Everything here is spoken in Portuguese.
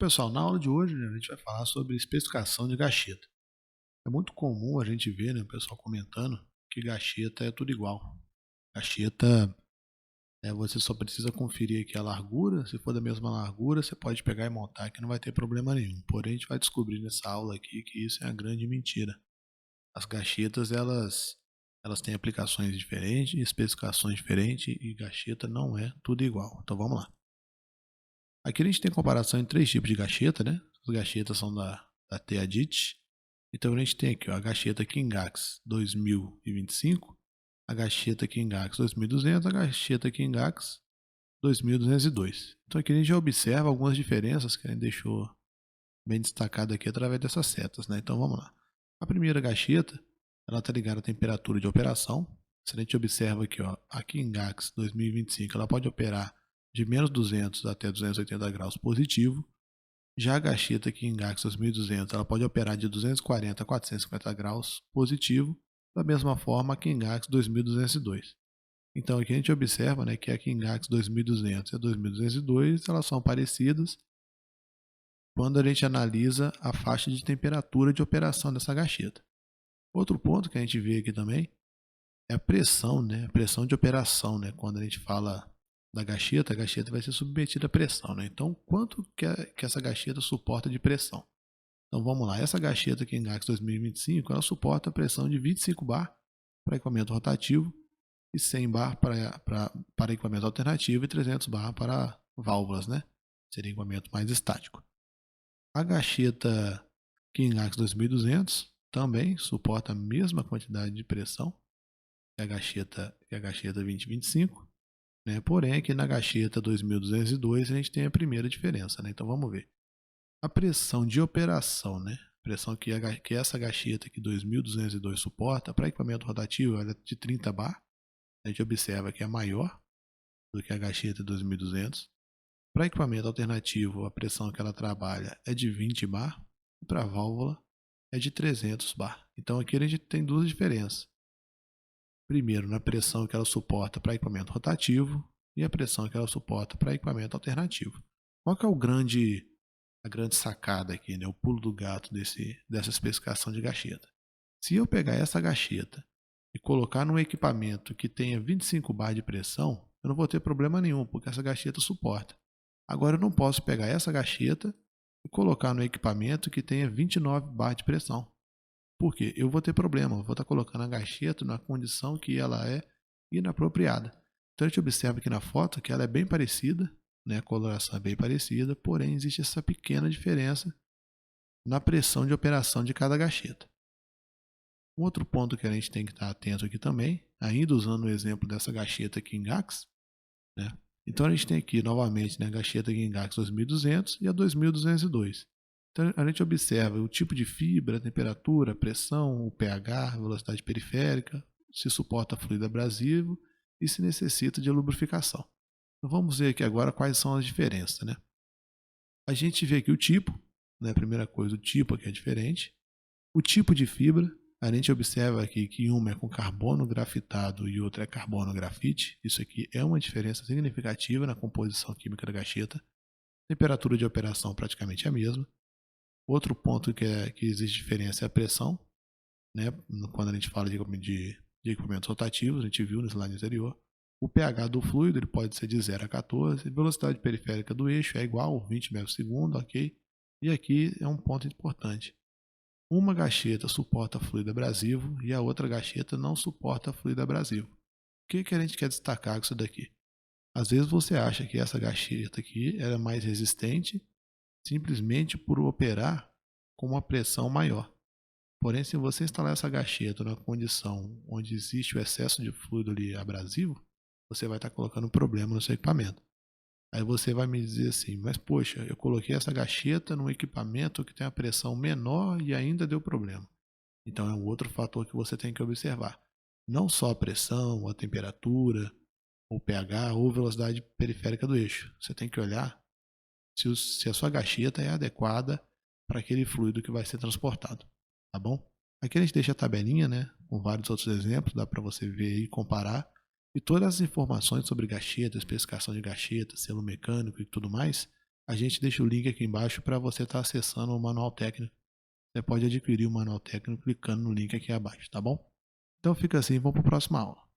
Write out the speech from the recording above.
Pessoal, na aula de hoje, né, a gente vai falar sobre especificação de gacheta. É muito comum a gente ver, né, o pessoal comentando que gacheta é tudo igual. Gacheta, você só precisa conferir aqui a largura. Se for da mesma largura, você pode pegar e montar que não vai ter problema nenhum. Porém, a gente vai descobrir nessa aula aqui que isso é uma grande mentira. As gachetas, elas têm aplicações diferentes, especificações diferentes e gacheta não é tudo igual. Então vamos lá. Aqui a gente tem comparação em três tipos de gacheta, né? As gachetas são da Teadit. Então a gente tem aqui ó, a gacheta Kingax 2025, a gacheta Kingax 2200, a gacheta Kingax 2202. Então aqui a gente já observa algumas diferenças que a gente deixou bem destacado aqui através dessas setas, né? Então vamos lá. A primeira gacheta, ela está ligada à temperatura de operação. Se a gente observa aqui, ó, a Kingax 2025, ela pode operar de menos 200 até 280 graus positivo. Já a gacheta Kingax 2200, ela pode operar de 240 a 450 graus positivo. Da mesma forma, a Kingax 2202. Então aqui a gente observa, né, que a Kingax 2200 e a 2202 elas são parecidas quando a gente analisa a faixa de temperatura de operação dessa gacheta. Outro ponto que a gente vê aqui também é a pressão, né? A pressão de operação, né? Quando a gente fala da gacheta, a gacheta vai ser submetida à pressão, né? Então, quanto que essa gacheta suporta de pressão? Então, vamos lá. Essa gacheta aqui em Gax 2025, ela suporta a pressão de 25 bar para equipamento rotativo e 100 bar para equipamento alternativo e 300 bar para válvulas, né? Seria equipamento mais estático. A gacheta Kingax 2200 também suporta a mesma quantidade de pressão que a gacheta 2025, né? Porém, aqui na gacheta 2202 a gente tem a primeira diferença, né? Então vamos ver. A pressão de operação, né? A pressão que essa gacheta aqui 2202 suporta para equipamento rotativo ela é de 30 bar. A gente observa que é maior do que a gacheta 2200. Para equipamento alternativo, a pressão que ela trabalha é de 20 bar e para a válvula é de 300 bar. Então aqui a gente tem duas diferenças. Primeiro, na pressão que ela suporta para equipamento rotativo e a pressão que ela suporta para equipamento alternativo. Qual que é a grande sacada aqui, né? O pulo do gato dessa especificação de gacheta? Se eu pegar essa gacheta e colocar num equipamento que tenha 25 bar de pressão, eu não vou ter problema nenhum, porque essa gacheta suporta. Agora eu não posso pegar essa gacheta e colocar no equipamento que tenha 29 bar de pressão. Por quê? Eu vou ter problema, eu vou estar colocando a gacheta na condição que ela é inapropriada. Então a gente observa aqui na foto que ela é bem parecida, né? A coloração é bem parecida, porém existe essa pequena diferença na pressão de operação de cada gacheta. Um outro ponto que a gente tem que estar atento aqui também, ainda usando o exemplo dessa gacheta Kingax, né? Então a gente tem aqui novamente, né, a gacheta Kingax 2200 e a 2202. Então a gente observa o tipo de fibra, a temperatura, a pressão, o pH, a velocidade periférica, se suporta fluido abrasivo e se necessita de lubrificação. Então vamos ver aqui agora quais são as diferenças, né? A gente vê aqui o tipo, né? A primeira coisa, o tipo aqui é diferente. O tipo de fibra, a gente observa aqui que uma é com carbono grafitado e outra é carbono grafite. Isso aqui é uma diferença significativa na composição química da gacheta. Temperatura de operação praticamente é a mesma. Outro ponto que existe diferença é a pressão, né? Quando a gente fala de equipamentos rotativos, a gente viu no slide anterior. O pH do fluido ele pode ser de 0 a 14. A velocidade periférica do eixo é igual, 20 ms, ok? E aqui é um ponto importante. Uma gacheta suporta fluido abrasivo e a outra gacheta não suporta fluido abrasivo. O que a gente quer destacar com isso daqui? Às vezes você acha que essa gacheta aqui é mais resistente simplesmente por operar com uma pressão maior. Porém, se você instalar essa gacheta na condição onde existe o excesso de fluido ali abrasivo, você vai estar colocando um problema no seu equipamento. Aí você vai me dizer assim, mas poxa, eu coloquei essa gacheta num equipamento que tem a pressão menor e ainda deu problema. Então é um outro fator que você tem que observar. Não só a pressão, a temperatura, o pH ou velocidade periférica do eixo. Você tem que olhar se a sua gacheta é adequada para aquele fluido que vai ser transportado. Tá bom? Aqui a gente deixa a tabelinha, né, com vários outros exemplos, dá para você ver e comparar. E todas as informações sobre gacheta, especificação de gacheta, selo mecânico e tudo mais, a gente deixa o link aqui embaixo para você estar acessando o manual técnico. Você pode adquirir o manual técnico clicando no link aqui abaixo, tá bom? Então fica assim, vamos para a próxima aula.